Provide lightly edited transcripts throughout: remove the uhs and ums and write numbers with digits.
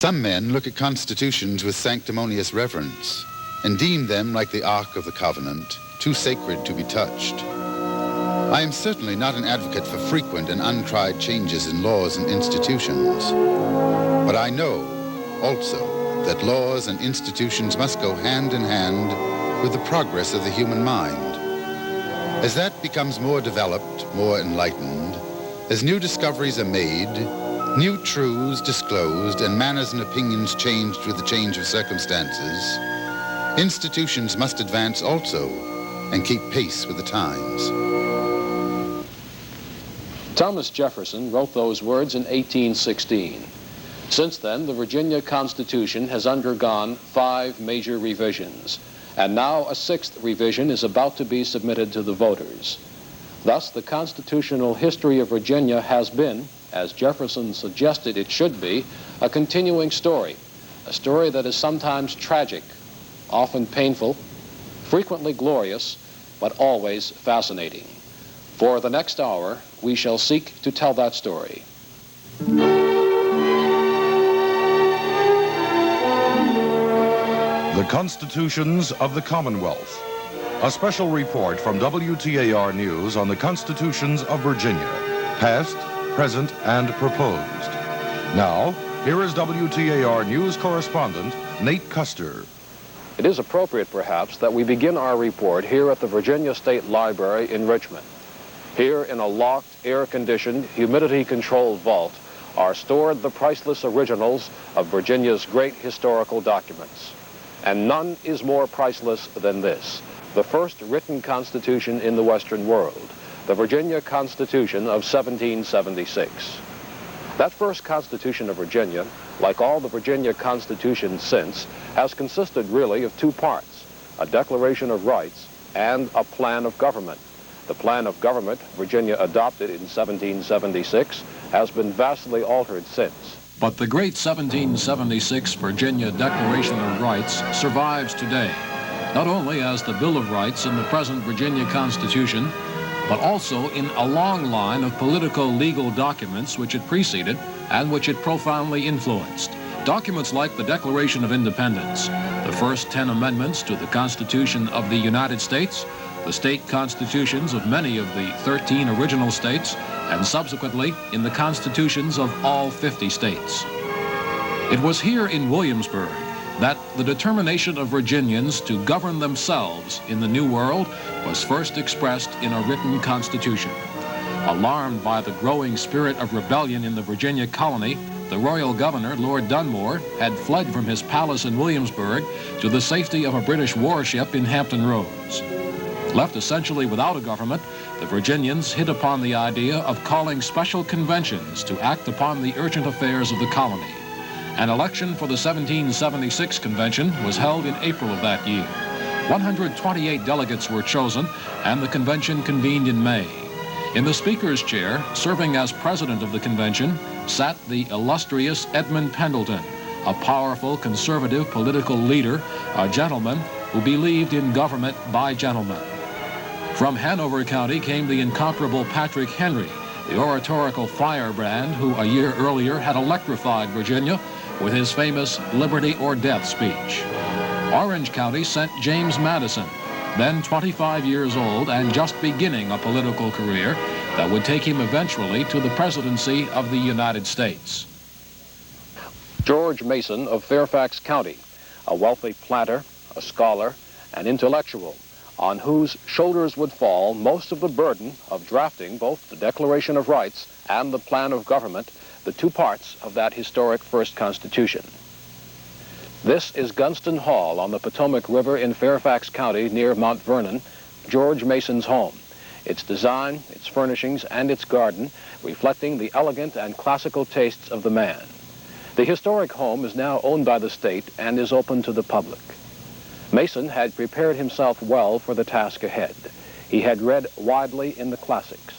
Some men look at constitutions with sanctimonious reverence and deem them like the Ark of the Covenant, too sacred to be touched. I am certainly not an advocate for frequent and untried changes in laws and institutions, but I know also that laws and institutions must go hand in hand with the progress of the human mind. As that becomes more developed, more enlightened, as new discoveries are made, new truths disclosed, and manners and opinions changed with the change of circumstances, institutions must advance also and keep pace with the times. Thomas Jefferson wrote those words in 1816. Since then, the Virginia Constitution has undergone 5 major revisions, and now a 6th revision is about to be submitted to the voters. Thus, the constitutional history of Virginia has been, as Jefferson suggested it should be, a continuing story, a story that is sometimes tragic, often painful, frequently glorious, but always fascinating. For the next hour, we shall seek to tell that story. The Constitutions of the Commonwealth. A special report from WTAR News on the Constitutions of Virginia, past, present, and proposed. Now, here is WTAR News correspondent Nate Custer. It is appropriate, perhaps, that we begin our report here at the Virginia State Library in Richmond. Here, in a locked, air-conditioned, humidity-controlled vault, are stored the priceless originals of Virginia's great historical documents. And none is more priceless than this, the first written constitution in the Western world, the Virginia Constitution of 1776. That first Constitution of Virginia, like all the Virginia Constitutions since, has consisted really of 2 parts, a Declaration of Rights and a plan of government. The plan of government Virginia adopted in 1776 has been vastly altered since. But the great 1776 Virginia Declaration of Rights survives today, not only as the Bill of Rights in the present Virginia Constitution, but also in a long line of political legal documents which it preceded and which it profoundly influenced. Documents like the Declaration of Independence, the first 10 amendments to the Constitution of the United States, the state constitutions of many of the 13 original states, and subsequently in the constitutions of all 50 states. It was here in Williamsburg that the determination of Virginians to govern themselves in the New World was first expressed in a written constitution. Alarmed by the growing spirit of rebellion in the Virginia colony, the royal governor, Lord Dunmore, had fled from his palace in Williamsburg to the safety of a British warship in Hampton Roads. Left essentially without a government, the Virginians hit upon the idea of calling special conventions to act upon the urgent affairs of the colony. An election for the 1776 convention was held in April of that year. 128 delegates were chosen, and the convention convened in May. In the speaker's chair, serving as president of the convention, sat the illustrious Edmund Pendleton, a powerful conservative political leader, a gentleman who believed in government by gentlemen. From Hanover County came the incomparable Patrick Henry, the oratorical firebrand who a year earlier had electrified Virginia with his famous Liberty or Death speech. Orange County sent James Madison, then 25 years old and just beginning a political career that would take him eventually to the presidency of the United States. George Mason of Fairfax County, a wealthy planter, a scholar, an intellectual, on whose shoulders would fall most of the burden of drafting both the Declaration of Rights and the plan of government, the 2 parts of that historic first Constitution. This is Gunston Hall on the Potomac River in Fairfax County near Mount Vernon, George Mason's home. Its design, its furnishings, and its garden reflecting the elegant and classical tastes of the man. The historic home is now owned by the state and is open to the public. Mason had prepared himself well for the task ahead. He had read widely in the classics,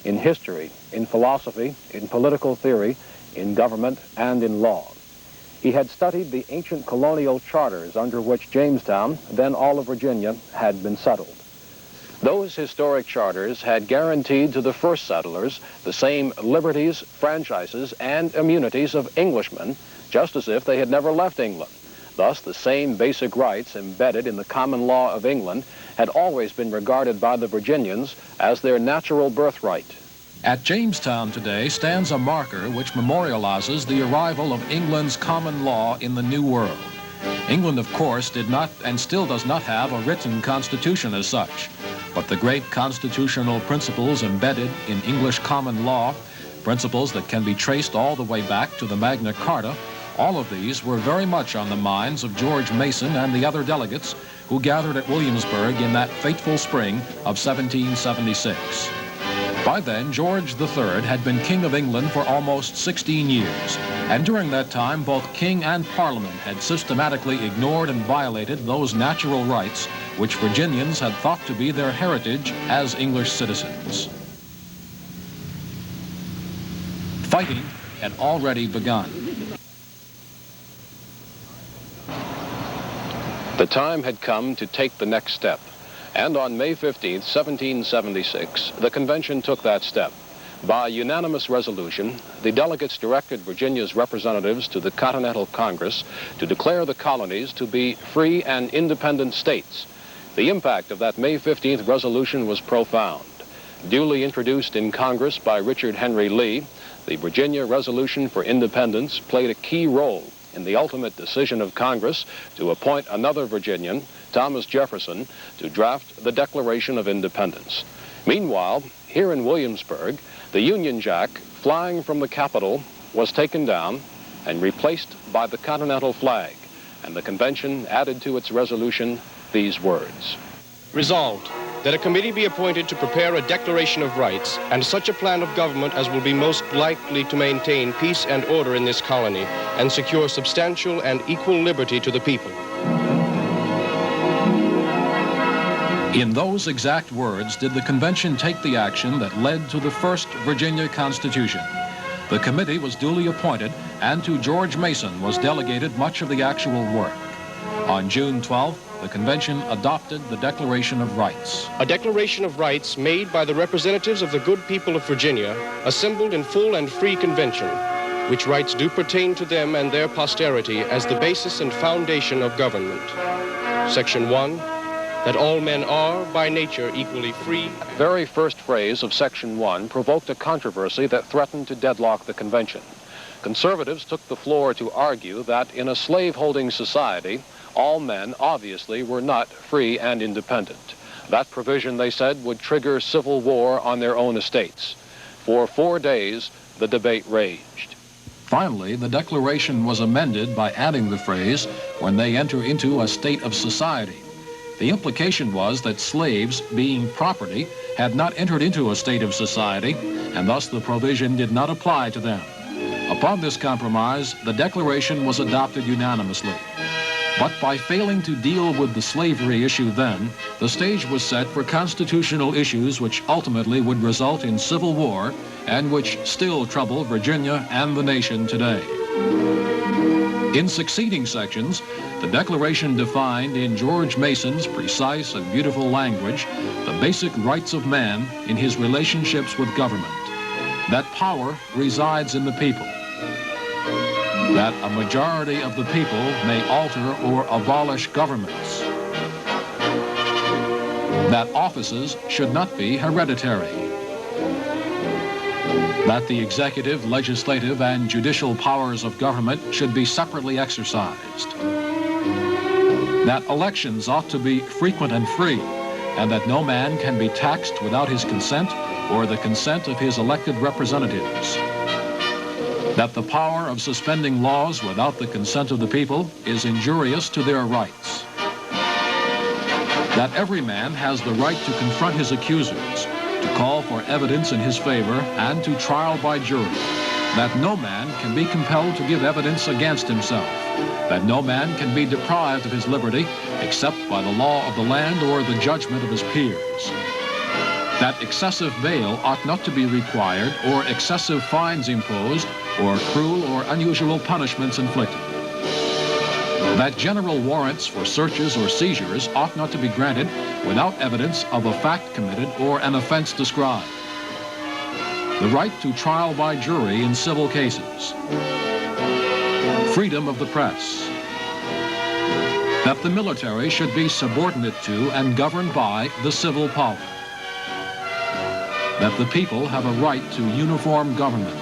in history, in philosophy, in political theory, in government, and in law. He had studied the ancient colonial charters under which Jamestown, then all of Virginia, had been settled. Those historic charters had guaranteed to the first settlers the same liberties, franchises, and immunities of Englishmen just as if they had never left England. Thus, the same basic rights embedded in the common law of England had always been regarded by the Virginians as their natural birthright. At Jamestown today stands a marker which memorializes the arrival of England's common law in the New World. England, of course, did not and still does not have a written constitution as such, but the great constitutional principles embedded in English common law, principles that can be traced all the way back to the Magna Carta, all of these were very much on the minds of George Mason and the other delegates who gathered at Williamsburg in that fateful spring of 1776. By then, George III had been King of England for almost 16 years, and during that time, both King and Parliament had systematically ignored and violated those natural rights which Virginians had thought to be their heritage as English citizens. Fighting had already begun. The time had come to take the next step, and on May 15, 1776, the convention took that step. By unanimous resolution, the delegates directed Virginia's representatives to the Continental Congress to declare the colonies to be free and independent states. The impact of that May 15th resolution was profound. Duly introduced in Congress by Richard Henry Lee, the Virginia Resolution for Independence played a key role in the ultimate decision of Congress to appoint another Virginian, Thomas Jefferson, to draft the Declaration of Independence. Meanwhile, here in Williamsburg, the Union Jack, flying from the Capitol, was taken down and replaced by the Continental flag, and the convention added to its resolution these words. Resolved, that a committee be appointed to prepare a Declaration of Rights and such a plan of government as will be most likely to maintain peace and order in this colony and secure substantial and equal liberty to the people. In those exact words did the convention take the action that led to the first Virginia Constitution. The committee was duly appointed, and to George Mason was delegated much of the actual work. On June 12th, the convention adopted the Declaration of Rights. A Declaration of Rights made by the representatives of the good people of Virginia, assembled in full and free convention, which rights do pertain to them and their posterity as the basis and foundation of government. Section 1, that all men are by nature equally free. The very first phrase of Section 1 provoked a controversy that threatened to deadlock the convention. Conservatives took the floor to argue that in a slave-holding society, all men obviously were not free and independent. That provision, they said, would trigger civil war on their own estates. For 4 days, the debate raged. Finally, the Declaration was amended by adding the phrase, when they enter into a state of society. The implication was that slaves, being property, had not entered into a state of society, and thus the provision did not apply to them. Upon this compromise, the Declaration was adopted unanimously. But by failing to deal with the slavery issue then, the stage was set for constitutional issues which ultimately would result in civil war and which still trouble Virginia and the nation today. In succeeding sections, the Declaration defined in George Mason's precise and beautiful language the basic rights of man in his relationships with government. That power resides in the people. That a majority of the people may alter or abolish governments. That offices should not be hereditary. That the executive, legislative, and judicial powers of government should be separately exercised. That elections ought to be frequent and free, and that no man can be taxed without his consent or the consent of his elected representatives. That the power of suspending laws without the consent of the people is injurious to their rights. That every man has the right to confront his accusers, to call for evidence in his favor, and to trial by jury. That no man can be compelled to give evidence against himself. That no man can be deprived of his liberty except by the law of the land or the judgment of his peers. That excessive bail ought not to be required, or excessive fines imposed, or cruel or unusual punishments inflicted. That general warrants for searches or seizures ought not to be granted without evidence of a fact committed or an offense described. The right to trial by jury in civil cases. freedom of the press, that the military should be subordinate to and governed by the civil power, that the people have a right to uniform government,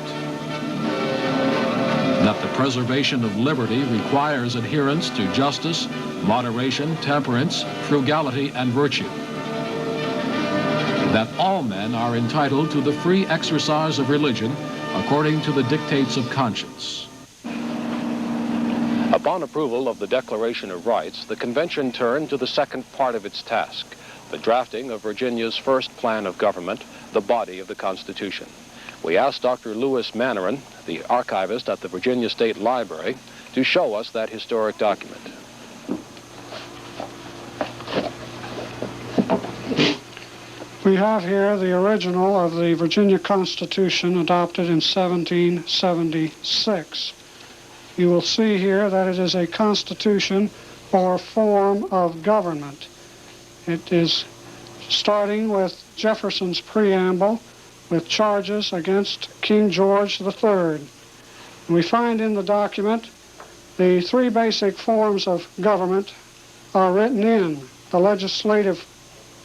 that the preservation of liberty requires adherence to justice, moderation, temperance, frugality, and virtue, that all men are entitled to the free exercise of religion according to the dictates of conscience. Upon approval of the Declaration of Rights, the convention turned to the second part of its task, the drafting of Virginia's first plan of government, the body of the Constitution. We asked Dr. Lewis Mannarin, the archivist at the Virginia State Library, to show us that historic document. We have here the original of the Virginia Constitution adopted in 1776. You will see here that it is a constitution or form of government. It is starting with Jefferson's preamble with charges against King George III. We find in the document the three basic forms of government are written in: the legislative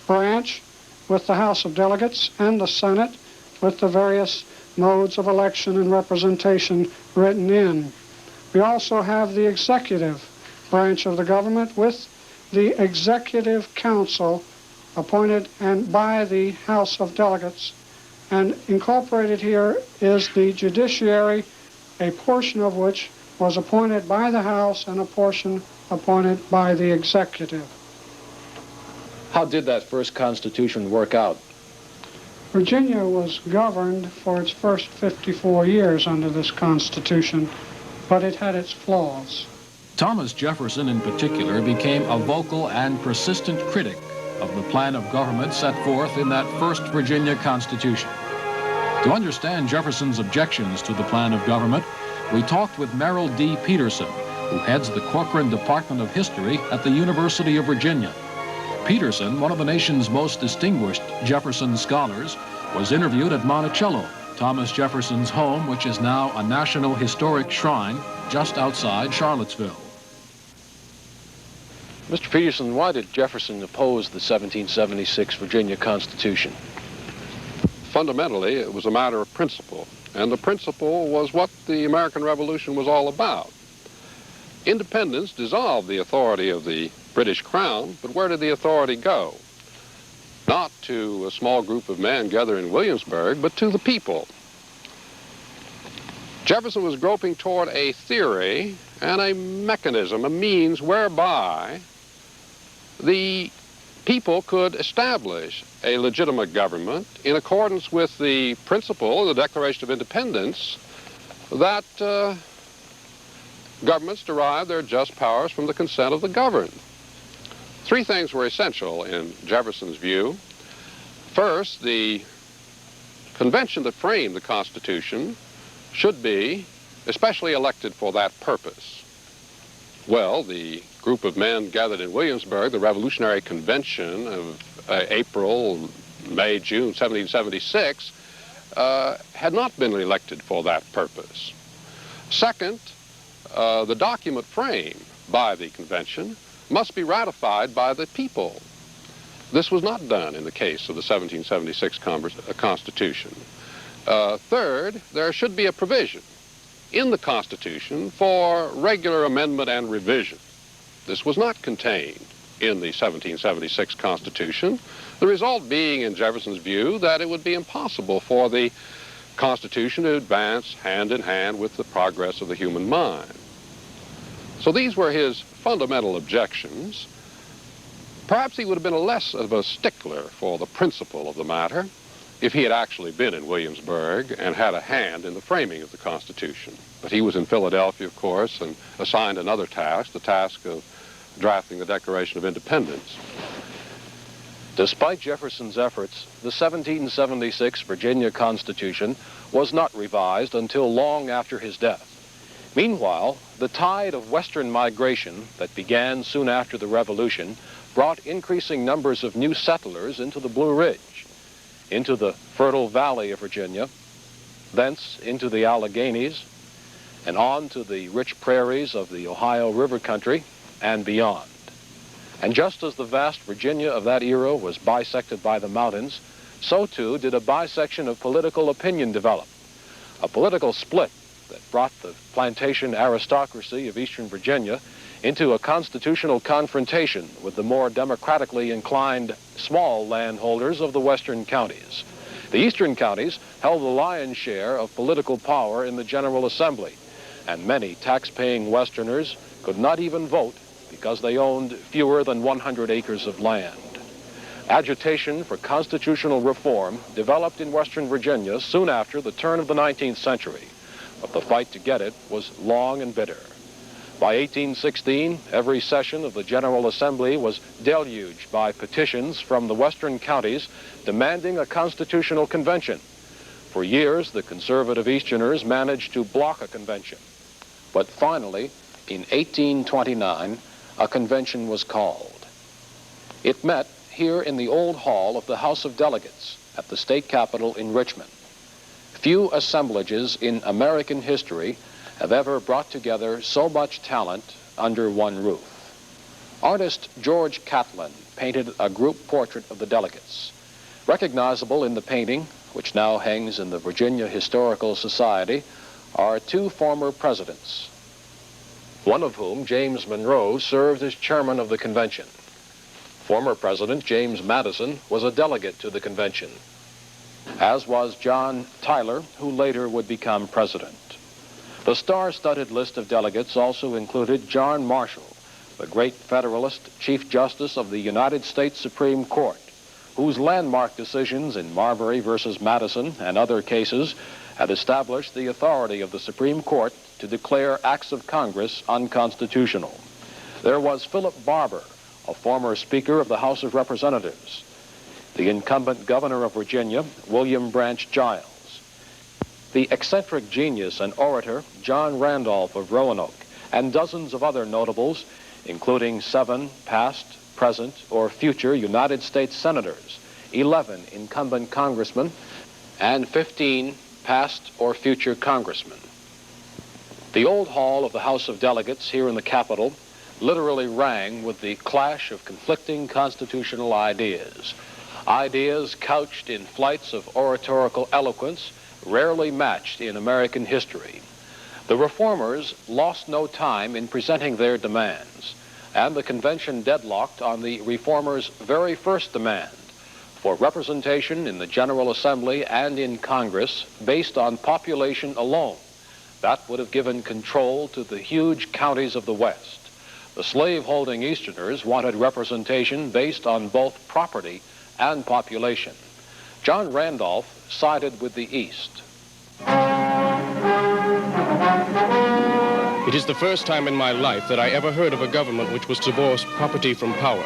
branch with the House of Delegates and the Senate with the various modes of election and representation written in. We also have the executive branch of the government with the Executive Council appointed and by the House of Delegates. And incorporated here is the judiciary, a portion of which was appointed by the House and a portion appointed by the executive. How did that first Constitution work out? Virginia was governed for its first 54 years under this Constitution, but it had its flaws. Thomas Jefferson, in particular, became a vocal and persistent critic of the plan of government set forth in that first Virginia Constitution. To understand Jefferson's objections to the plan of government, we talked with Merrill D. Peterson, who heads the Corcoran Department of History at the University of Virginia. Peterson, one of the nation's most distinguished Jefferson scholars, was interviewed at Monticello, Thomas Jefferson's home, which is now a National Historic Shrine just outside Charlottesville. Mr. Peterson, why did Jefferson oppose the 1776 Virginia Constitution? Fundamentally, it was a matter of principle, and the principle was what the American Revolution was all about. Independence dissolved the authority of the British Crown, but where did the authority go? Not to a small group of men gathered in Williamsburg, but to the people. Jefferson was groping toward a theory and a mechanism, a means whereby the people could establish a legitimate government in accordance with the principle of the Declaration of Independence that governments derive their just powers from the consent of the governed. Three things were essential in Jefferson's view. First, the convention that framed the Constitution should be especially elected for that purpose. Well, the group of men gathered in Williamsburg, the Revolutionary Convention of April, May, June 1776, had not been elected for that purpose. Second, the document framed by the convention must be ratified by the people. This was not done in the case of the 1776 Constitution. Third, there should be a provision in the Constitution for regular amendment and revision. This was not contained in the 1776 Constitution, the result being, in Jefferson's view, that it would be impossible for the Constitution to advance hand in hand with the progress of the human mind. So these were his fundamental objections. Perhaps he would have been less of a stickler for the principle of the matter if he had actually been in Williamsburg and had a hand in the framing of the Constitution. But he was in Philadelphia, of course, and assigned another task, the task of drafting the Declaration of Independence. Despite Jefferson's efforts, the 1776 Virginia Constitution was not revised until long after his death. Meanwhile, the tide of Western migration that began soon after the Revolution brought increasing numbers of new settlers into the Blue Ridge, into the fertile valley of Virginia, thence into the Alleghenies, and on to the rich prairies of the Ohio River country and beyond. And just as the vast Virginia of that era was bisected by the mountains, so too did a bisection of political opinion develop, a political split that brought the plantation aristocracy of Eastern Virginia into a constitutional confrontation with the more democratically inclined small landholders of the western counties. The eastern counties held the lion's share of political power in the General Assembly, and many tax-paying Westerners could not even vote because they owned fewer than 100 acres of land. Agitation for constitutional reform developed in Western Virginia soon after the turn of the 19th century, but the fight to get it was long and bitter. By 1816, every session of the General Assembly was deluged by petitions from the western counties demanding a constitutional convention. For years, the conservative Easterners managed to block a convention. But finally, in 1829, a convention was called. It met here in the old hall of the House of Delegates at the state capitol in Richmond. Few assemblages in American history have ever brought together so much talent under one roof. Artist George Catlin painted a group portrait of the delegates. Recognizable in the painting, which now hangs in the Virginia Historical Society, are two former presidents, one of whom, James Monroe, served as chairman of the convention. Former President James Madison was a delegate to the convention, as was John Tyler, who later would become president. The star-studded list of delegates also included John Marshall, the great Federalist Chief Justice of the United States Supreme Court, whose landmark decisions in Marbury versus Madison and other cases had established the authority of the Supreme Court to declare acts of Congress unconstitutional. There was Philip Barber, a former Speaker of the House of Representatives, the incumbent governor of Virginia, William Branch Giles, the eccentric genius and orator John Randolph of Roanoke, and dozens of other notables, including 7 past, present, or future United States senators, 11 incumbent congressmen, and 15 past or future congressmen. The old hall of the House of Delegates here in the Capitol literally rang with the clash of conflicting constitutional ideas, ideas couched in flights of oratorical eloquence rarely matched in American history. The reformers lost no time in presenting their demands, and the convention deadlocked on the reformers' very first demand for representation in the General Assembly and in Congress based on population alone. That would have given control to the huge counties of the West. The slave-holding Easterners wanted representation based on both property and population. John Randolph sided with the East. It is the first time in my life that I ever heard of a government which was to divorce property from power.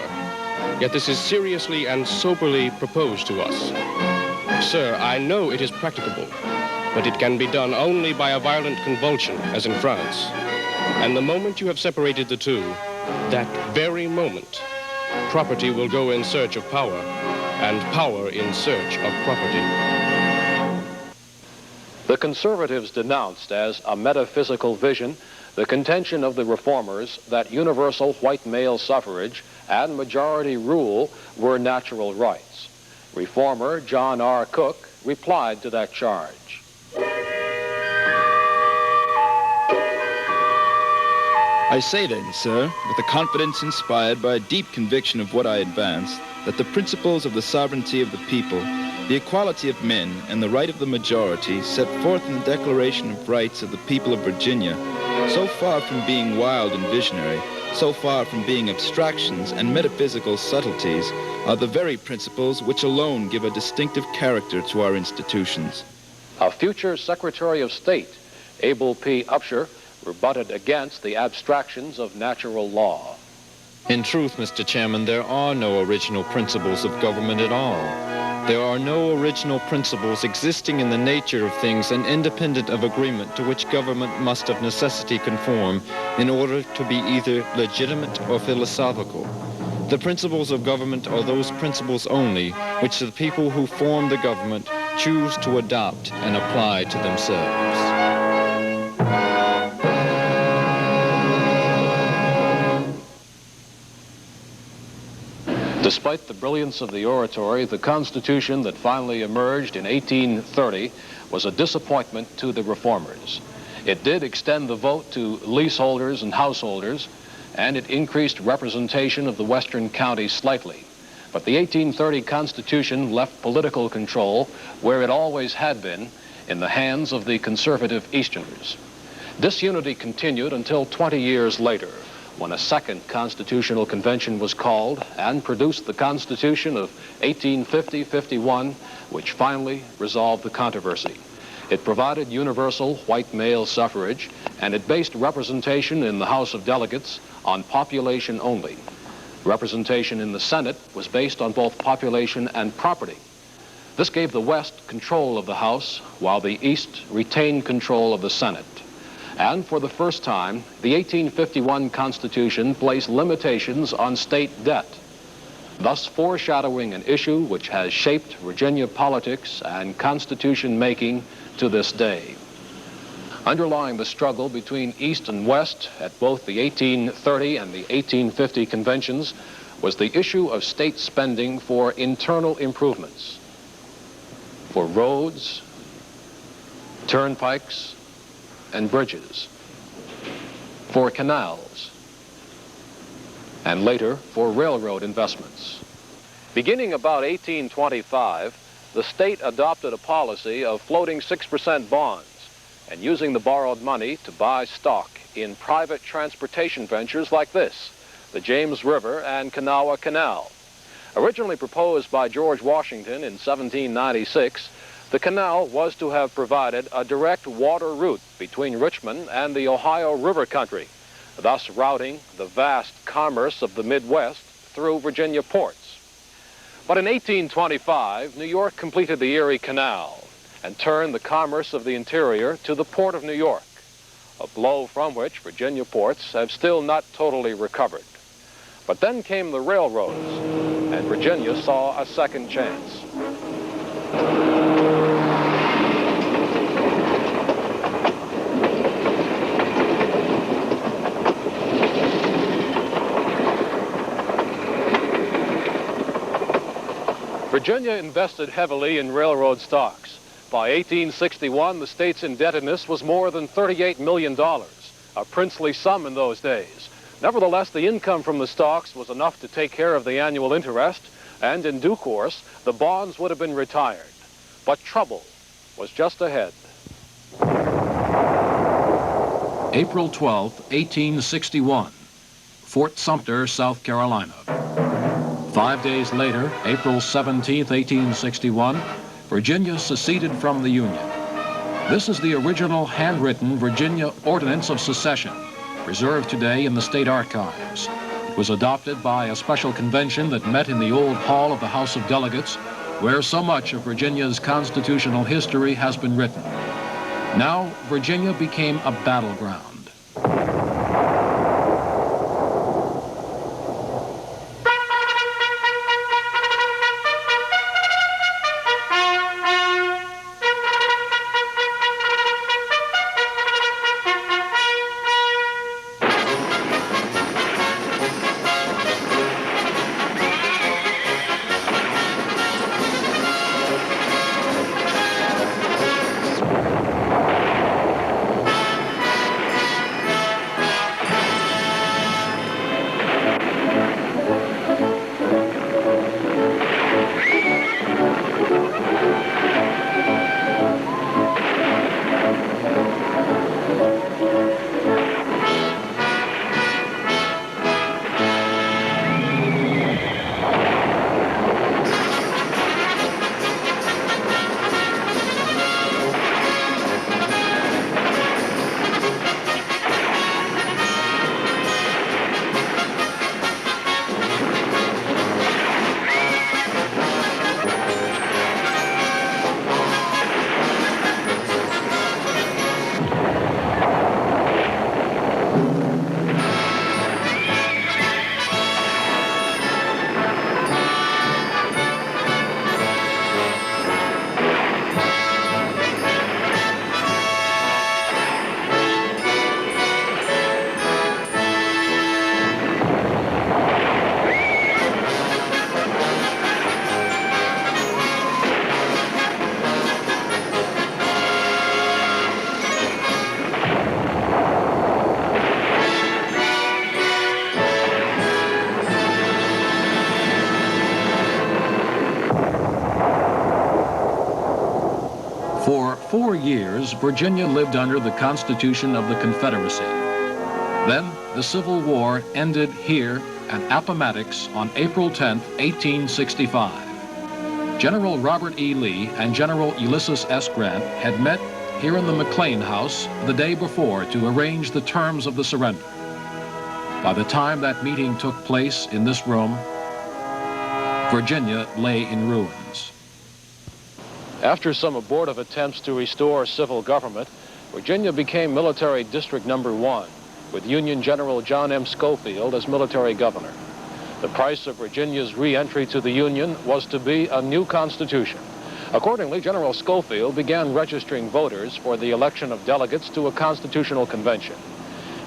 Yet this is seriously and soberly proposed to us. Sir, I know it is practicable, but it can be done only by a violent convulsion, as in France. And the moment you have separated the two, that very moment, property will go in search of power, and power in search of property. The conservatives denounced as a metaphysical vision the contention of the reformers that universal white male suffrage and majority rule were natural rights. Reformer John R. Cook replied to that charge. I say then, sir, with a confidence inspired by a deep conviction of what I advance, that the principles of the sovereignty of the people, the equality of men, and the right of the majority set forth in the Declaration of Rights of the people of Virginia, so far from being wild and visionary, so far from being abstractions and metaphysical subtleties, are the very principles which alone give a distinctive character to our institutions. A future Secretary of State, Abel P. Upshur, rebutted against the abstractions of natural law. In truth, Mr. Chairman, there are no original principles of government at all. There are no original principles existing in the nature of things and independent of agreement to which government must of necessity conform in order to be either legitimate or philosophical. The principles of government are those principles only which the people who form the government choose to adopt and apply to themselves. Despite the brilliance of the oratory, the Constitution that finally emerged in 1830 was a disappointment to the reformers. It did extend the vote to leaseholders and householders, and it increased representation of the western counties slightly. But the 1830 Constitution left political control, where it always had been, in the hands of the conservative Easterners. Disunity continued until 20 years later, when a second Constitutional Convention was called and produced the Constitution of 1850-51, which finally resolved the controversy. It provided universal white male suffrage, and it based representation in the House of Delegates on population only. Representation in the Senate was based on both population and property. This gave the West control of the House, while the East retained control of the Senate. And for the first time, the 1851 Constitution placed limitations on state debt, thus foreshadowing an issue which has shaped Virginia politics and Constitution making to this day. Underlying the struggle between East and West at both the 1830 and the 1850 conventions was the issue of state spending for internal improvements, for roads, turnpikes, and bridges, for canals, and later for railroad investments. Beginning about 1825, the state adopted a policy of floating 6% bonds and using the borrowed money to buy stock in private transportation ventures like this, the James River and Kanawha Canal. Originally proposed by George Washington in 1796, the canal was to have provided a direct water route between Richmond and the Ohio River country, thus routing the vast commerce of the Midwest through Virginia ports. But in 1825, New York completed the Erie Canal and turned the commerce of the interior to the Port of New York, a blow from which Virginia ports have still not totally recovered. But then came the railroads, and Virginia saw a second chance. Virginia invested heavily in railroad stocks. By 1861, the state's indebtedness was more than $38 million, a princely sum in those days. Nevertheless, the income from the stocks was enough to take care of the annual interest, and in due course, the bonds would have been retired. But trouble was just ahead. April 12, 1861, Fort Sumter, South Carolina. 5 days later, April 17, 1861, Virginia seceded from the Union. This is the original handwritten Virginia Ordinance of Secession, preserved today in the state archives. It was adopted by a special convention that met in the old hall of the House of Delegates, where so much of Virginia's constitutional history has been written. Now, Virginia became a battleground. years, Virginia lived under the Constitution of the Confederacy. Then, the Civil War ended here at Appomattox on April 10, 1865. General Robert E. Lee and General Ulysses S. Grant had met here in the McLean House the day before to arrange the terms of the surrender. By the time that meeting took place in this room, Virginia lay in ruins. After some abortive attempts to restore civil government, Virginia became Military District Number 1, with Union General John M. Schofield as military governor. The price of Virginia's re-entry to the Union was to be a new constitution. Accordingly, General Schofield began registering voters for the election of delegates to a constitutional convention.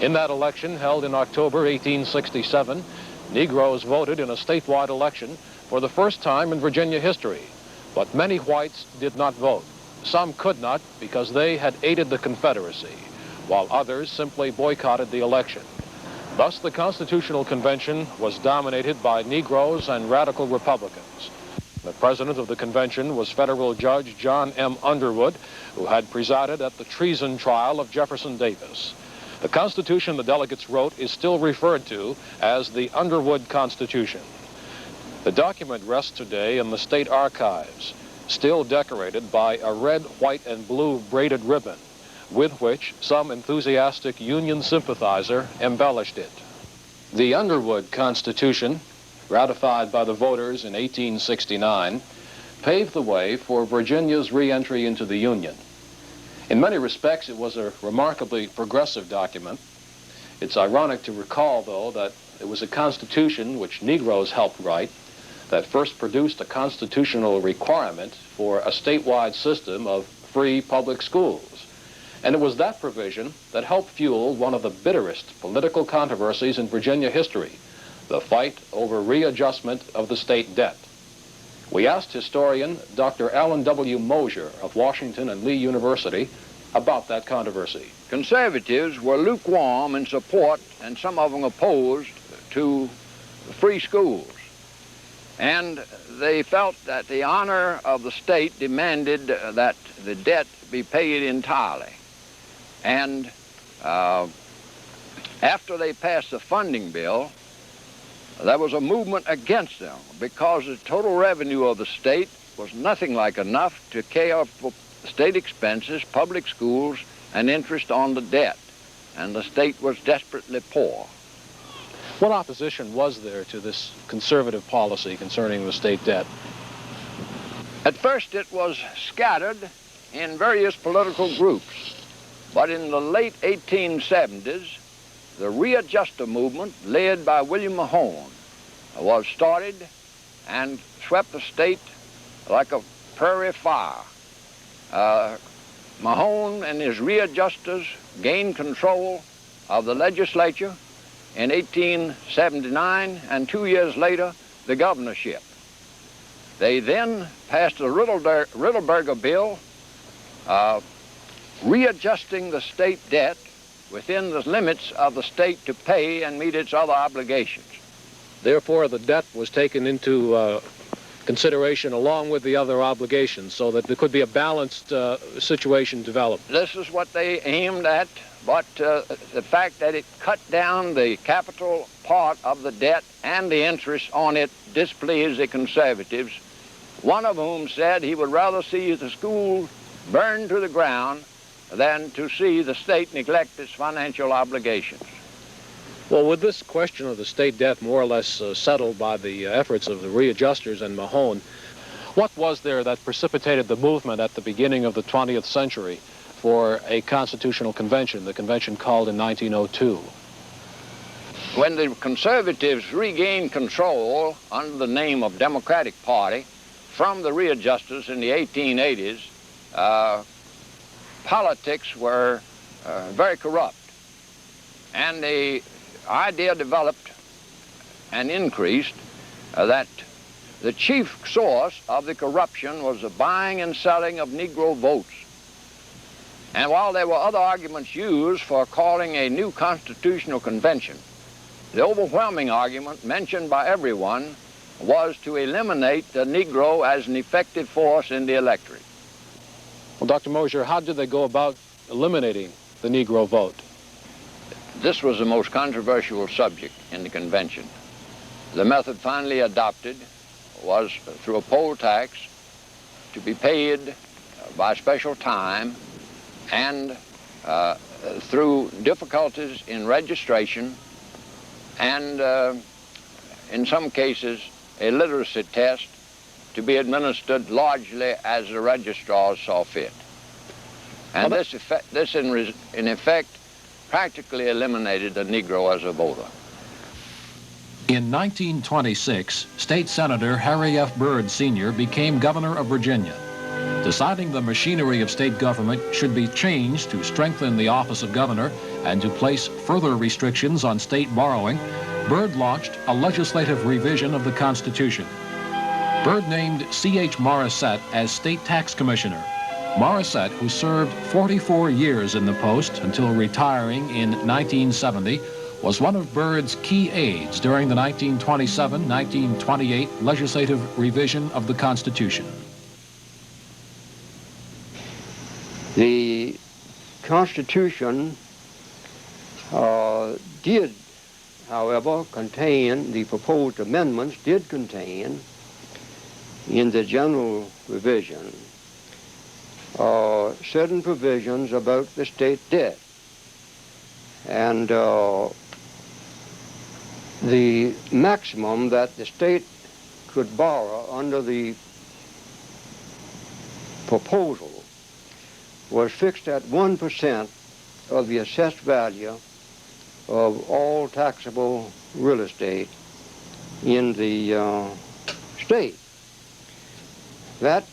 In that election, held in October 1867, Negroes voted in a statewide election for the first time in Virginia history, but many whites did not vote. Some could not because they had aided the Confederacy, while others simply boycotted the election. Thus, the Constitutional Convention was dominated by Negroes and radical Republicans. The president of the convention was federal Judge John M. Underwood, who had presided at the treason trial of Jefferson Davis. The Constitution the delegates wrote is still referred to as the Underwood Constitution. The document rests today in the state archives, still decorated by a red, white, and blue braided ribbon, with which some enthusiastic Union sympathizer embellished it. The Underwood Constitution, ratified by the voters in 1869, paved the way for Virginia's re-entry into the Union. In many respects, it was a remarkably progressive document. It's ironic to recall, though, that it was a constitution which Negroes helped write that first produced a constitutional requirement for a statewide system of free public schools. And it was that provision that helped fuel one of the bitterest political controversies in Virginia history, the fight over readjustment of the state debt. We asked historian Dr. Allen W. Mosier of Washington and Lee University about that controversy. Conservatives were lukewarm in support, and some of them opposed to free schools. And they felt that the honor of the state demanded that the debt be paid entirely. And after they passed the funding bill, there was a movement against them because the total revenue of the state was nothing like enough to care for state expenses, public schools, and interest on the debt. And the state was desperately poor. What opposition was there to this conservative policy concerning the state debt? At first it was scattered in various political groups. But in the late 1870s, the readjuster movement, led by William Mahone, was started and swept the state like a prairie fire. Mahone and his readjusters gained control of the legislature in 1879, and 2 years later, the governorship. They then passed the Riddleberger Bill, readjusting the state debt within the limits of the state to pay and meet its other obligations. Therefore, the debt was taken into consideration along with the other obligations so that there could be a balanced situation developed. This is what they aimed at, but the fact that it cut down the capital part of the debt and the interest on it displeased the conservatives, one of whom said he would rather see the school burned to the ground than to see the state neglect its financial obligations. Well, with this question of the state debt more or less settled by the efforts of the readjusters and Mahone, what was there that precipitated the movement at the beginning of the 20th century for a constitutional convention, the convention called in 1902? When the conservatives regained control under the name of Democratic Party from the readjusters in the 1880s, politics were very corrupt, and the idea developed and increased that the chief source of the corruption was the buying and selling of Negro votes. And while there were other arguments used for calling a new constitutional convention, the overwhelming argument mentioned by everyone was to eliminate the Negro as an effective force in the electorate. Well, Dr. Mosier, how did they go about eliminating the Negro vote? This was the most controversial subject in the convention. The method finally adopted was through a poll tax to be paid by special time and through difficulties in registration and in some cases a literacy test to be administered largely as the registrars saw fit. And this in effect practically eliminated the Negro as a voter. In 1926, State Senator Harry F. Byrd Sr. became governor of Virginia. Deciding the machinery of state government should be changed to strengthen the office of governor and to place further restrictions on state borrowing, Byrd launched a legislative revision of the Constitution. Byrd named C.H. Morissette as state tax commissioner. Morissette, who served 44 years in the post until retiring in 1970, was one of Byrd's key aides during the 1927-1928 legislative revision of the Constitution. The Constitution did, however, contain, the proposed amendments did contain, in the general revision, certain provisions about the state debt. And the maximum that the state could borrow under the proposal was fixed at 1% of the assessed value of all taxable real estate in the state. That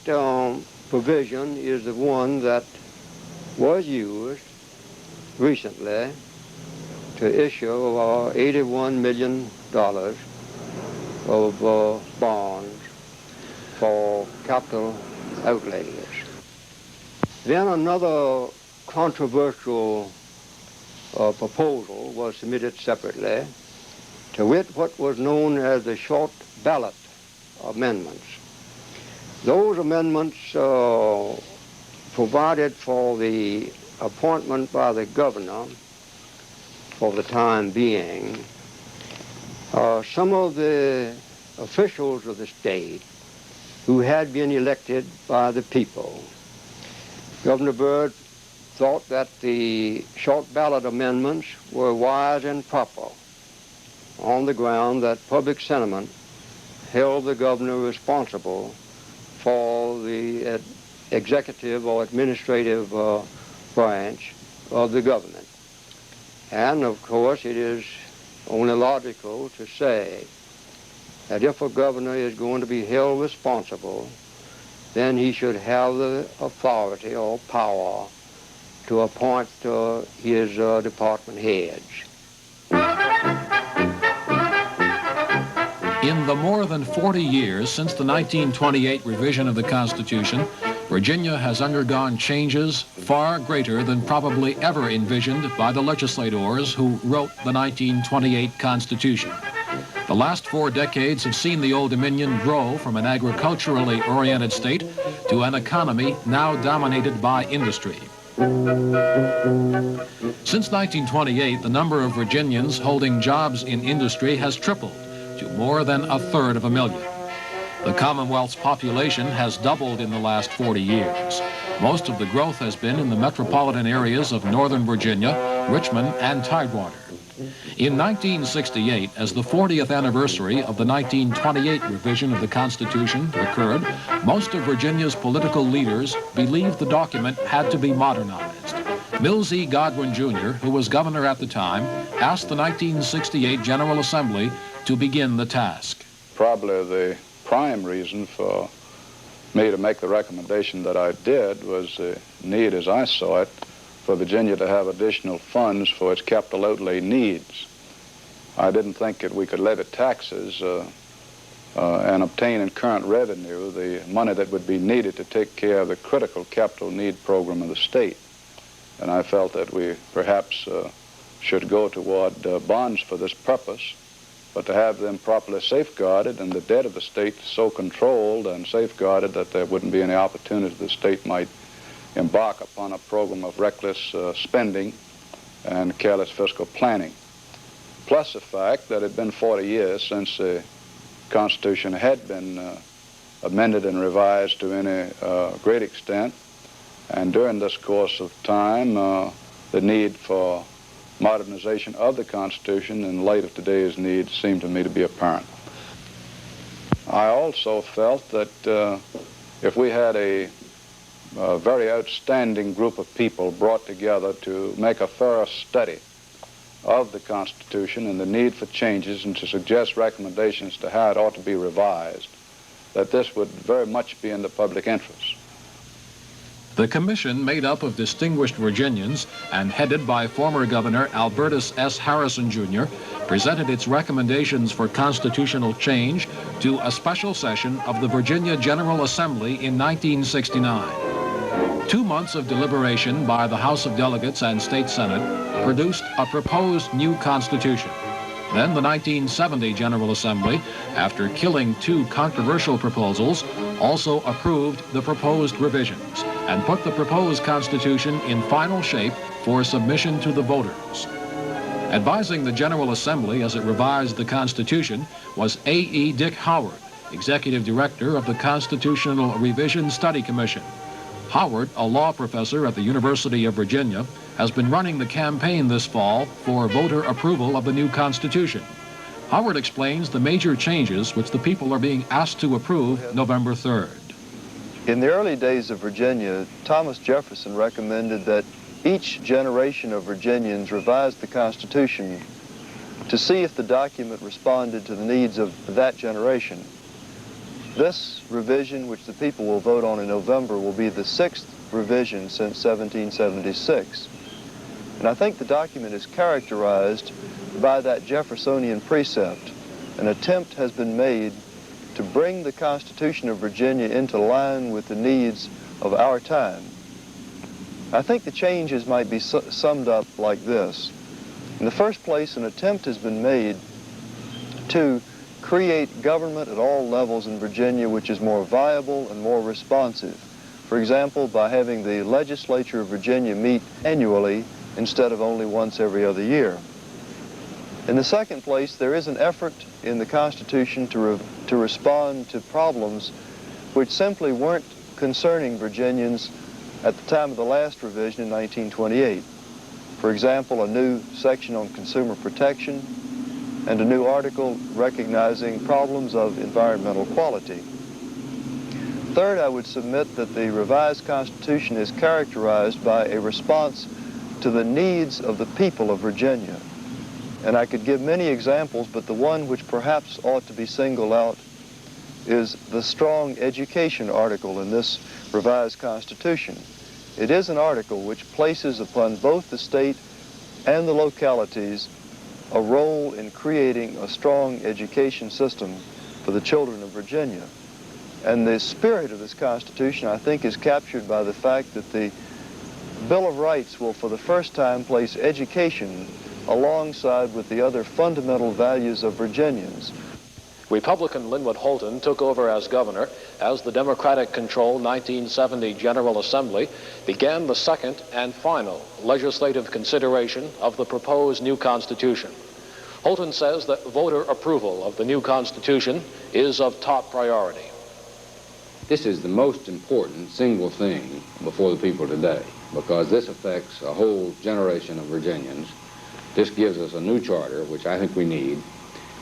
provision is the one that was used recently to issue $81 million of bonds for capital outlays. Then another controversial proposal was submitted separately, to wit what was known as the short ballot amendments. Those amendments provided for the appointment by the governor for the time being. Some of the officials of the state who had been elected by the people. Governor Byrd thought that the short ballot amendments were wise and proper on the ground that public sentiment held the governor responsible for the executive or administrative branch of the government. And of course it is only logical to say that if a governor is going to be held responsible, then he should have the authority or power to appoint his department heads. In the more than 40 years since the 1928 revision of the Constitution, Virginia has undergone changes far greater than probably ever envisioned by the legislators who wrote the 1928 Constitution. The last 4 decades have seen the Old Dominion grow from an agriculturally oriented state to an economy now dominated by industry. Since 1928, the number of Virginians holding jobs in industry has tripled to more than 1/3 of a million. The Commonwealth's population has doubled in the last 40 years. Most of the growth has been in the metropolitan areas of Northern Virginia, Richmond, and Tidewater. In 1968, as the 40th anniversary of the 1928 revision of the Constitution occurred, most of Virginia's political leaders believed the document had to be modernized. Mills E. Godwin, Jr., who was governor at the time, asked the 1968 General Assembly to begin the task. Probably the prime reason for me to make the recommendation that I did was the need, as I saw it, for Virginia to have additional funds for its capital outlay needs. I didn't think that we could levy taxes and obtain in current revenue the money that would be needed to take care of the critical capital need program of the state. And I felt that we perhaps should go toward bonds for this purpose, but to have them properly safeguarded and the debt of the state so controlled and safeguarded that there wouldn't be any opportunity the state might embark upon a program of reckless spending and careless fiscal planning. Plus the fact that it had been 40 years since the Constitution had been amended and revised to any great extent. And during this course of time, the need for modernization of the Constitution in light of today's needs seemed to me to be apparent. I also felt that if we had a very outstanding group of people brought together to make a thorough study of the Constitution and the need for changes and to suggest recommendations to how it ought to be revised, that this would very much be in the public interest. The commission, made up of distinguished Virginians and headed by former Governor Albertus S. Harrison, Jr., presented its recommendations for constitutional change to a special session of the Virginia General Assembly in 1969. 2 months of deliberation by the House of Delegates and State Senate produced a proposed new Constitution. Then the 1970 General Assembly, after killing 2 controversial proposals, also approved the proposed revisions and put the proposed Constitution in final shape for submission to the voters. Advising the General Assembly as it revised the Constitution was A.E. Dick Howard, Executive Director of the Constitutional Revision Study Commission. Howard, a law professor at the University of Virginia, has been running the campaign this fall for voter approval of the new Constitution. Howard explains the major changes which the people are being asked to approve November 3rd. In the early days of Virginia, Thomas Jefferson recommended that each generation of Virginians revise the Constitution to see if the document responded to the needs of that generation. This revision, which the people will vote on in November, will be the 6th revision since 1776. And I think the document is characterized by that Jeffersonian precept. An attempt has been made to bring the Constitution of Virginia into line with the needs of our time. I think the changes might be summed up like this. In the first place, an attempt has been made to create government at all levels in Virginia which is more viable and more responsive. For example, by having the legislature of Virginia meet annually instead of only once every other year. In the second place, there is an effort in the Constitution to respond to problems which simply weren't concerning Virginians at the time of the last revision in 1928. For example, a new section on consumer protection and a new article recognizing problems of environmental quality. Third, I would submit that the revised Constitution is characterized by a response to the needs of the people of Virginia. And I could give many examples, but the one which perhaps ought to be singled out is the strong education article in this revised Constitution. It is an article which places upon both the state and the localities a role in creating a strong education system for the children of Virginia. And the spirit of this Constitution, I think, is captured by the fact that the Bill of Rights will for the first time place education alongside with the other fundamental values of Virginians. Republican Linwood Holton took over as governor as the Democratic-controlled 1970 General Assembly began the second and final legislative consideration of the proposed new Constitution. Holton says that voter approval of the new Constitution is of top priority. This is the most important single thing before the people today, because this affects a whole generation of Virginians. This gives us a new charter, which I think we need,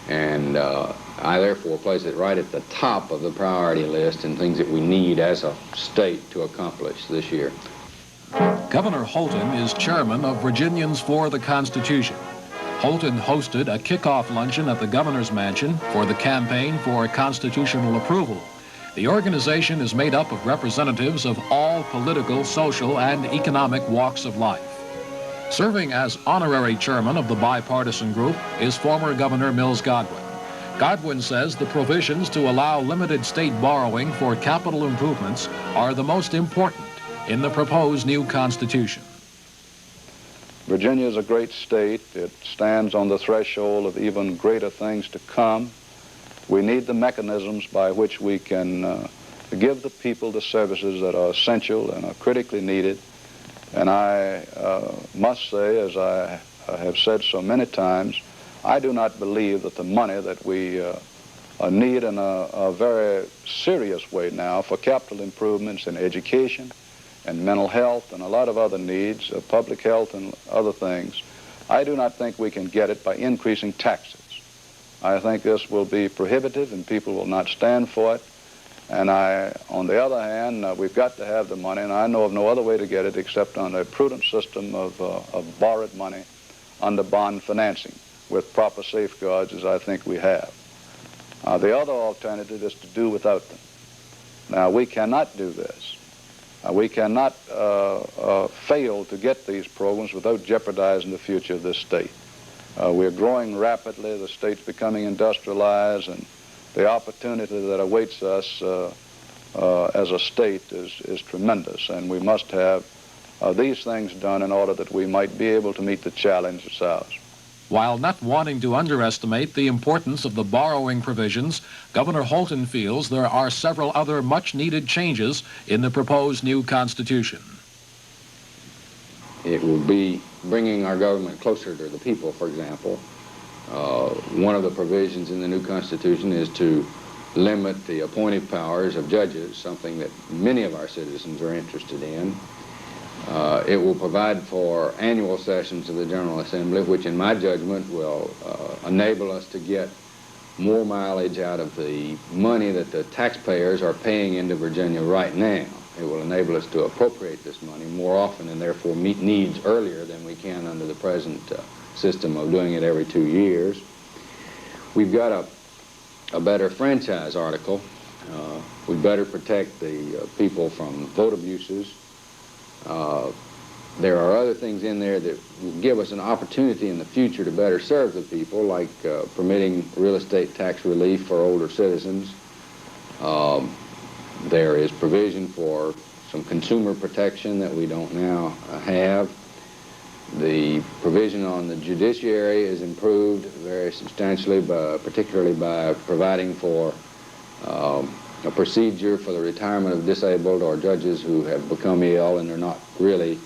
and I therefore place it right at the top of the priority list in things that we need as a state to accomplish this year. Governor Holton is chairman of Virginians for the Constitution. Holton hosted a kickoff luncheon at the governor's mansion for the campaign for constitutional approval. The organization is made up of representatives of all political, social, and economic walks of life. Serving as honorary chairman of the bipartisan group is former Governor Mills Godwin. Godwin says the provisions to allow limited state borrowing for capital improvements are the most important in the proposed new Constitution. Virginia is a great state. It stands on the threshold of even greater things to come. We need the mechanisms by which we can to give the people the services that are essential and are critically needed. And I must say, as I have said so many times, I do not believe that the money that we need in a very serious way now for capital improvements in education and mental health and a lot of other needs, public health and other things, I do not think we can get it by increasing taxes. I think this will be prohibitive and people will not stand for it. And on the other hand, we've got to have the money, and I know of no other way to get it except on a prudent system of borrowed money under bond financing with proper safeguards, as I think we have. The other alternative is to do without them. Now, we cannot do this. We cannot fail to get these programs without jeopardizing the future of this state. We're growing rapidly, the state's becoming industrialized, and the opportunity that awaits us as a state is tremendous, and we must have these things done in order that we might be able to meet the challenge that's ours. While not wanting to underestimate the importance of the borrowing provisions, Governor Holton feels there are several other much-needed changes in the proposed new Constitution. It will be bringing our government closer to the people, for example. One of the provisions in the new Constitution is to limit the appointive powers of judges, something that many of our citizens are interested in. It will provide for annual sessions of the General Assembly, which in my judgment will enable us to get more mileage out of the money that the taxpayers are paying into Virginia right now. It will enable us to appropriate this money more often and therefore meet needs earlier than we can under the present system of doing it every 2 years. We've got a better franchise article. We better protect the people from vote abuses. There are other things in there that will give us an opportunity in the future to better serve the people, like permitting real estate tax relief for older citizens. There is provision for some consumer protection that we don't now have. The provision on the judiciary is improved very substantially, particularly by providing for a procedure for the retirement of disabled or judges who have become ill and are not really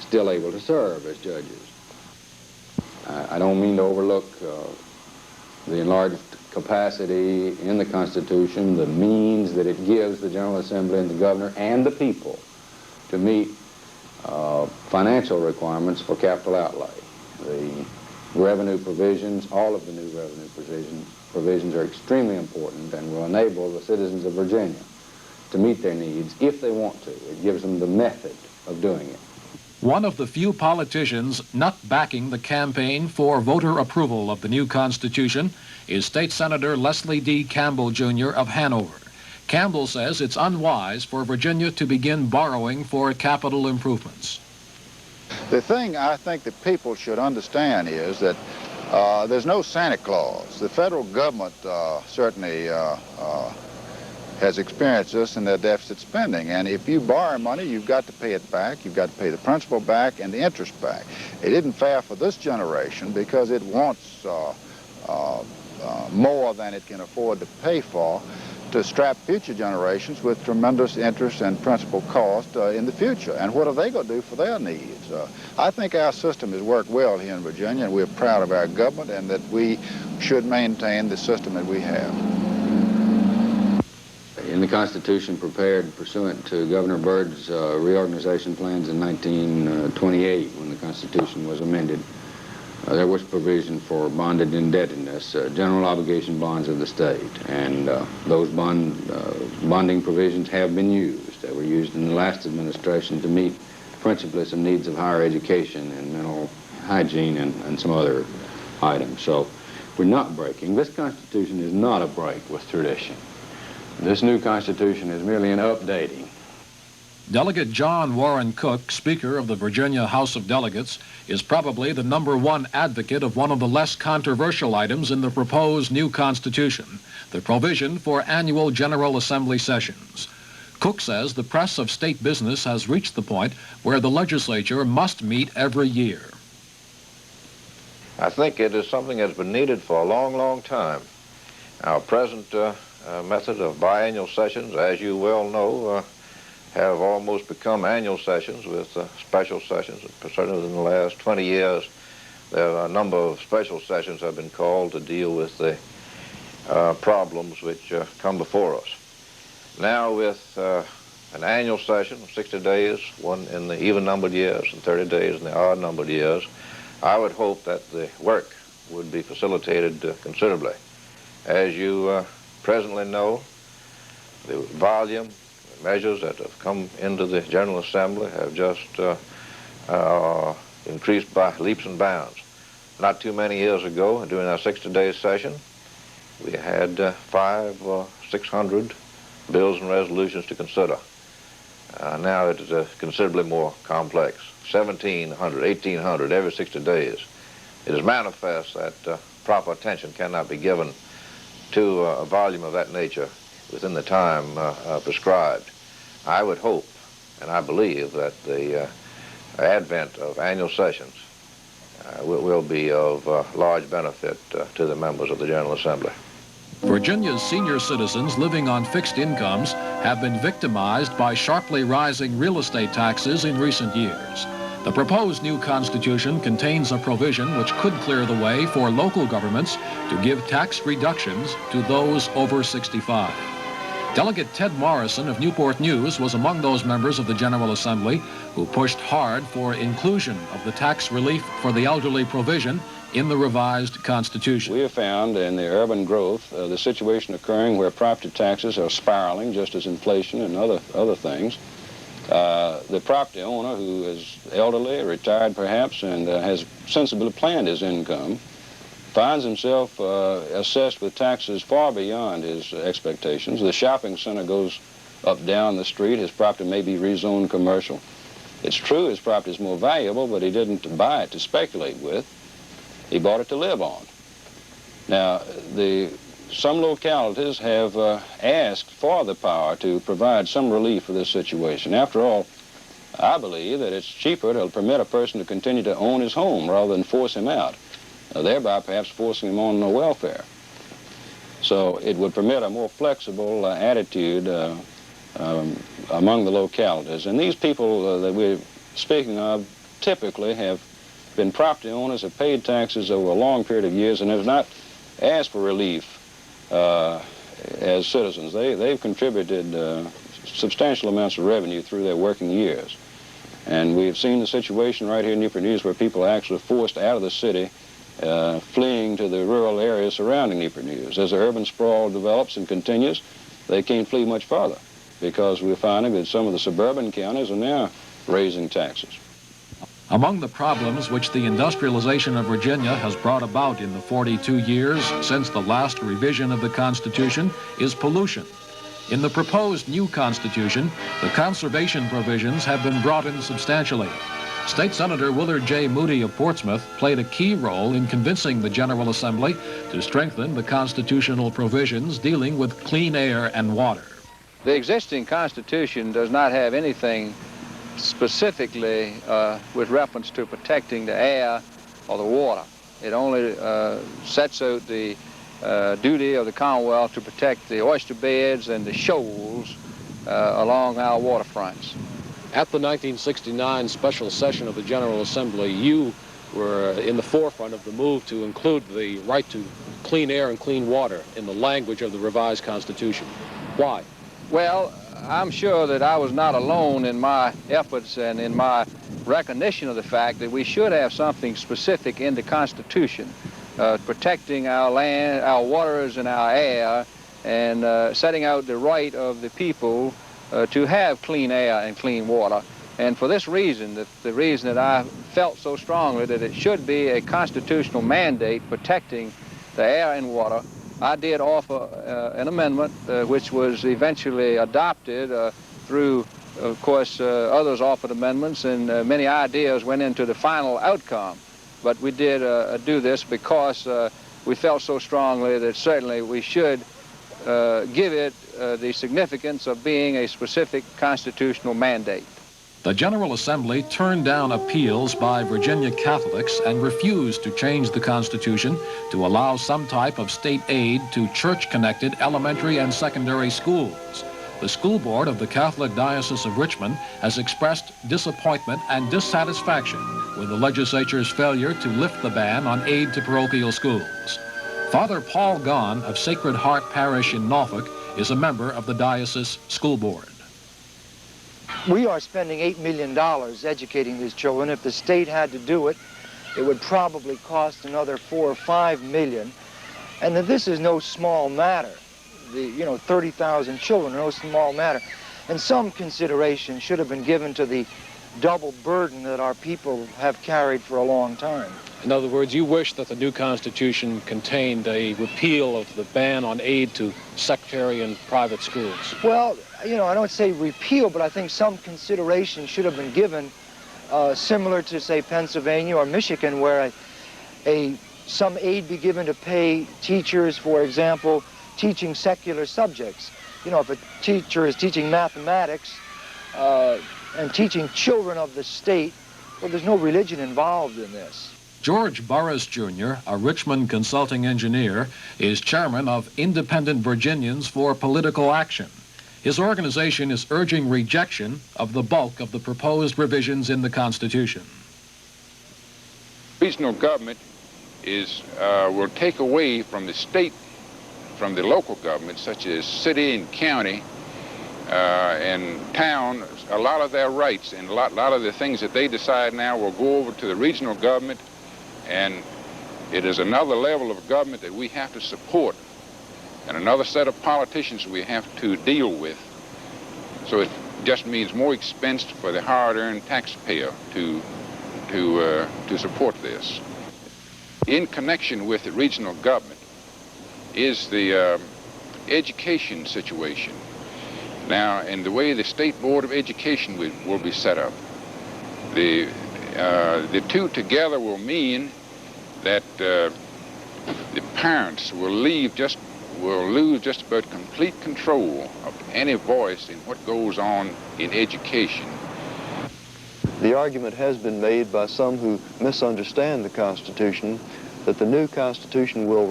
still able to serve as judges. I don't mean to overlook the enlarged capacity in the Constitution, the means that it gives the General Assembly and the governor and the people to meet financial requirements for capital outlay. The revenue provisions, all of the new revenue provisions are extremely important and will enable the citizens of Virginia to meet their needs if they want to. It gives them the method of doing it. One of the few politicians not backing the campaign for voter approval of the new Constitution is State Senator Leslie D. Campbell, Jr. of Hanover. Campbell says it's unwise for Virginia to begin borrowing for capital improvements. The thing I think that people should understand is that there's no Santa Claus. The federal government certainly has experienced this in their deficit spending. And if you borrow money, you've got to pay it back. You've got to pay the principal back and the interest back. It isn't fair for this generation because it wants more than it can afford to pay for to strap future generations with tremendous interest and principal cost in the future. And what are they going to do for their needs? I think our system has worked well here in Virginia, and we're proud of our government, and that we should maintain the system that we have. In the Constitution prepared pursuant to Governor Byrd's reorganization plans in 1928, when the Constitution was amended, there was provision for bonded indebtedness, general obligation bonds of the state, and those bonding provisions have been used. They were used in the last administration to meet principally some needs of higher education and mental hygiene and some other items. So we're not breaking. This Constitution is not a break with tradition. This new Constitution is merely an updating. Delegate John Warren Cook, Speaker of the Virginia House of Delegates, is probably the #1 advocate of one of the less controversial items in the proposed new Constitution, the provision for annual General Assembly sessions. Cook says the press of state business has reached the point where the legislature must meet every year. I think it is something that's been needed for a long, long time. Our present method of biannual sessions, as you well know, have almost become annual sessions with special sessions. Certainly in the last 20 years, there are a number of special sessions have been called to deal with the problems which come before us. Now with an annual session of 60 days, one in the even-numbered years and 30 days in the odd-numbered years, I would hope that the work would be facilitated considerably. As you presently know, the volume, the measures that have come into the General Assembly have just increased by leaps and bounds. Not too many years ago, during our 60-day session, we had 500 or 600 bills and resolutions to consider. Now it is considerably more complex. 1,700, 1,800 every 60 days. It is manifest that proper attention cannot be given to a volume of that nature within the time prescribed. I would hope, and I believe, that the advent of annual sessions will be of large benefit to the members of the General Assembly. Virginia's senior citizens living on fixed incomes have been victimized by sharply rising real estate taxes in recent years. The proposed new Constitution contains a provision which could clear the way for local governments to give tax reductions to those over 65. Delegate Ted Morrison of Newport News was among those members of the General Assembly who pushed hard for inclusion of the tax relief for the elderly provision in the revised Constitution. We have found in the urban growth the situation occurring where property taxes are spiraling, just as inflation and other things. The property owner who is elderly, retired perhaps, and has sensibly planned his income, finds himself assessed with taxes far beyond his expectations. The shopping center goes up down the street. His property may be rezoned commercial. It's true his property is more valuable, but he didn't buy it to speculate with. He bought it to live on. Now, some localities have asked for the power to provide some relief for this situation. After all, I believe that it's cheaper to permit a person to continue to own his home rather than force him out, thereby perhaps forcing him on welfare. So it would permit a more flexible attitude among the localities. And these people that we're speaking of typically have been property owners, have paid taxes over a long period of years, and have not asked for relief as citizens. They've contributed substantial amounts of revenue through their working years. And we've seen the situation right here in Newport News where people are actually forced out of the city, fleeing to the rural areas surrounding Newport News. As the urban sprawl develops and continues, they can't flee much farther because we're finding that some of the suburban counties are now raising taxes. Among the problems which the industrialization of Virginia has brought about in the 42 years since the last revision of the Constitution is pollution. In the proposed new Constitution, the conservation provisions have been broadened substantially. State Senator Willard J. Moody of Portsmouth played a key role in convincing the General Assembly to strengthen the constitutional provisions dealing with clean air and water. The existing Constitution does not have anything specifically with reference to protecting the air or the water. It only sets out the duty of the Commonwealth to protect the oyster beds and the shoals along our waterfronts. At the 1969 special session of the General Assembly, you were in the forefront of the move to include the right to clean air and clean water in the language of the revised Constitution. Why? Well, I'm sure that I was not alone in my efforts and in my recognition of the fact that we should have something specific in the Constitution protecting our land, our waters, and our air, and setting out the right of the people to have clean air and clean water. And for this reason, the reason that I felt so strongly that it should be a constitutional mandate protecting the air and water, I did offer an amendment which was eventually adopted through, of course, others offered amendments, and many ideas went into the final outcome. But we did do this because we felt so strongly that certainly we should give it the significance of being a specific constitutional mandate. The General Assembly turned down appeals by Virginia Catholics and refused to change the Constitution to allow some type of state aid to church-connected elementary and secondary schools. The school board of the Catholic Diocese of Richmond has expressed disappointment and dissatisfaction with the legislature's failure to lift the ban on aid to parochial schools. Father Paul Gahn of Sacred Heart Parish in Norfolk is a member of the diocese school board. We are spending $8 million educating these children. If the state had to do it, it would probably cost another $4 or $5 million. And that this is no small matter. 30,000 children are no small matter. And some consideration should have been given to the double burden that our people have carried for a long time. In other words, you wish that the new Constitution contained a repeal of the ban on aid to sectarian and private schools. Well, I don't say repeal, but I think some consideration should have been given, similar to, say, Pennsylvania or Michigan, where some aid be given to pay teachers, for example, teaching secular subjects. If a teacher is teaching mathematics and teaching children of the state, well, there's no religion involved in this. George Burris, Jr., a Richmond consulting engineer, is chairman of Independent Virginians for Political Action. His organization is urging rejection of the bulk of the proposed revisions in the Constitution. Regional government will take away from the state, from the local government, such as city and county and town, a lot of their rights, and a lot of the things that they decide now will go over to the regional government. And it is another level of government that we have to support, and another set of politicians we have to deal with. So it just means more expense for the hard-earned taxpayer to support this. In connection with the regional government is the education situation. Now, and the way the State Board of Education will be set up, the two together will mean that the parents will lose just about complete control of any voice in what goes on in education. The argument has been made by some who misunderstand the Constitution that the new Constitution will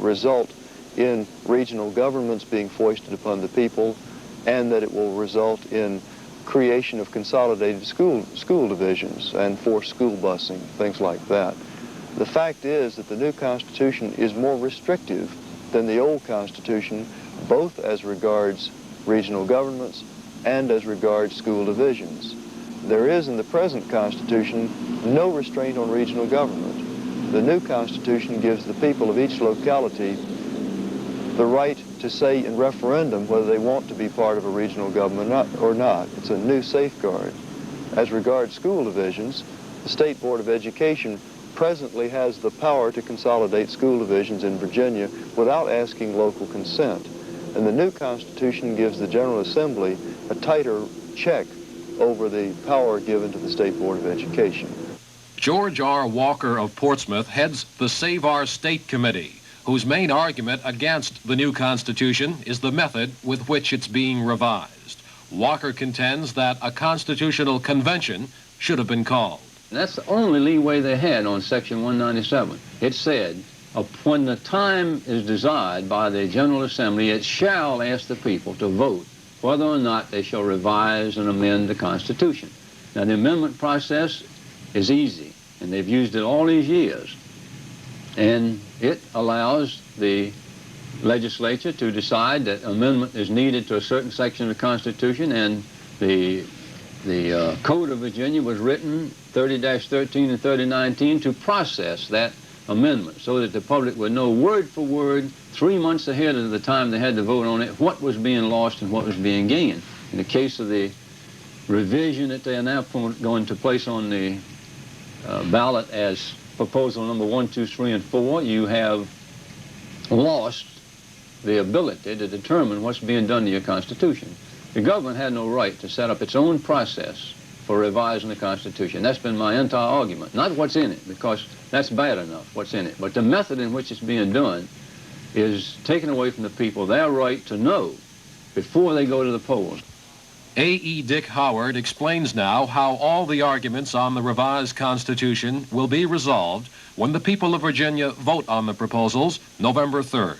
result in regional governments being foisted upon the people, and that it will result in creation of consolidated school divisions and forced school busing, things like that. The fact is that the new Constitution is more restrictive than the old Constitution, both as regards regional governments and as regards school divisions. There is in the present Constitution no restraint on regional government. The new Constitution gives the people of each locality the right to say in referendum whether they want to be part of a regional government or not. It's a new safeguard. As regards school divisions, the State Board of Education presently has the power to consolidate school divisions in Virginia without asking local consent. And the new Constitution gives the General Assembly a tighter check over the power given to the State Board of Education. George R. Walker of Portsmouth heads the Save Our State Committee, whose main argument against the new Constitution is the method with which it's being revised. Walker contends that a constitutional convention should have been called. And that's the only leeway they had on Section 197. It said, when the time is desired by the General Assembly, it shall ask the people to vote whether or not they shall revise and amend the Constitution. Now, the amendment process is easy, and they've used it all these years. And it allows the legislature to decide that amendment is needed to a certain section of the Constitution, and the Code of Virginia was written, 30-13 and 3019, to process that amendment so that the public would know word for word, 3 months ahead of the time they had to vote on it, what was being lost and what was being gained. In the case of the revision that they are now going to place on the ballot as proposal number 1, 2, 3, and 4, you have lost the ability to determine what's being done to your Constitution. The government had no right to set up its own process for revising the Constitution. That's been my entire argument. Not what's in it, because that's bad enough, what's in it, but the method in which it's being done is taking away from the people their right to know before they go to the polls. A.E. Dick Howard explains now how all the arguments on the revised Constitution will be resolved when the people of Virginia vote on the proposals November 3rd.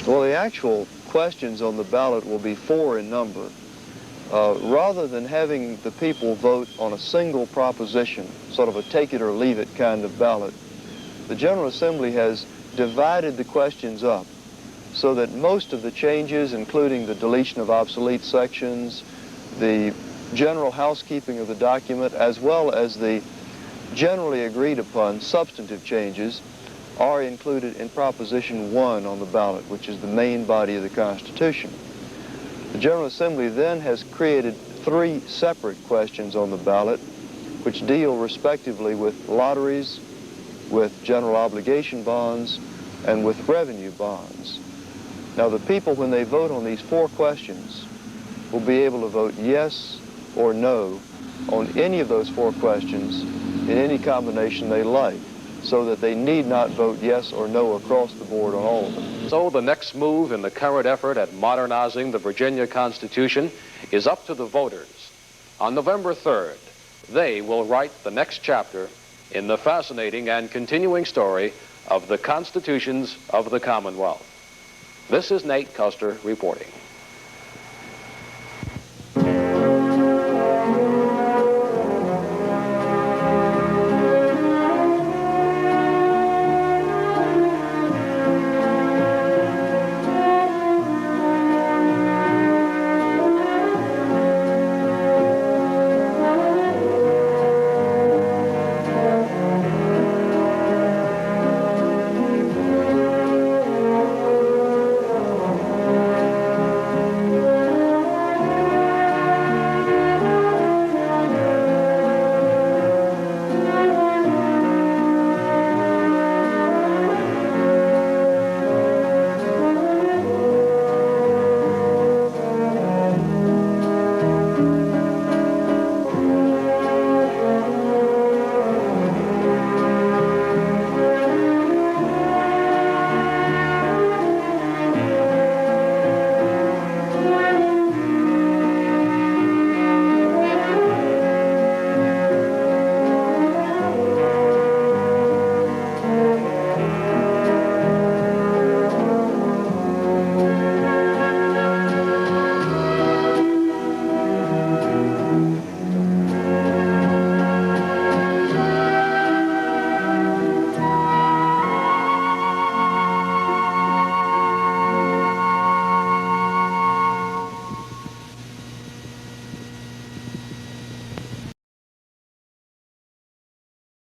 Well, the actual questions on the ballot will be 4 in number. Rather than having the people vote on a single proposition, sort of a take it or leave it kind of ballot, the General Assembly has divided the questions up so that most of the changes, including the deletion of obsolete sections, the general housekeeping of the document, as well as the generally agreed upon substantive changes, are included in Proposition 1 on the ballot, which is the main body of the Constitution. The General Assembly then has created 3 separate questions on the ballot, which deal respectively with lotteries, with general obligation bonds, and with revenue bonds. Now, the people, when they vote on these 4 questions, will be able to vote yes or no on any of those 4 questions in any combination they like, so that they need not vote yes or no across the board on all of them. So the next move in the current effort at modernizing the Virginia Constitution is up to the voters. On November 3rd, they will write the next chapter in the fascinating and continuing story of the constitutions of the Commonwealth. This is Nate Custer reporting.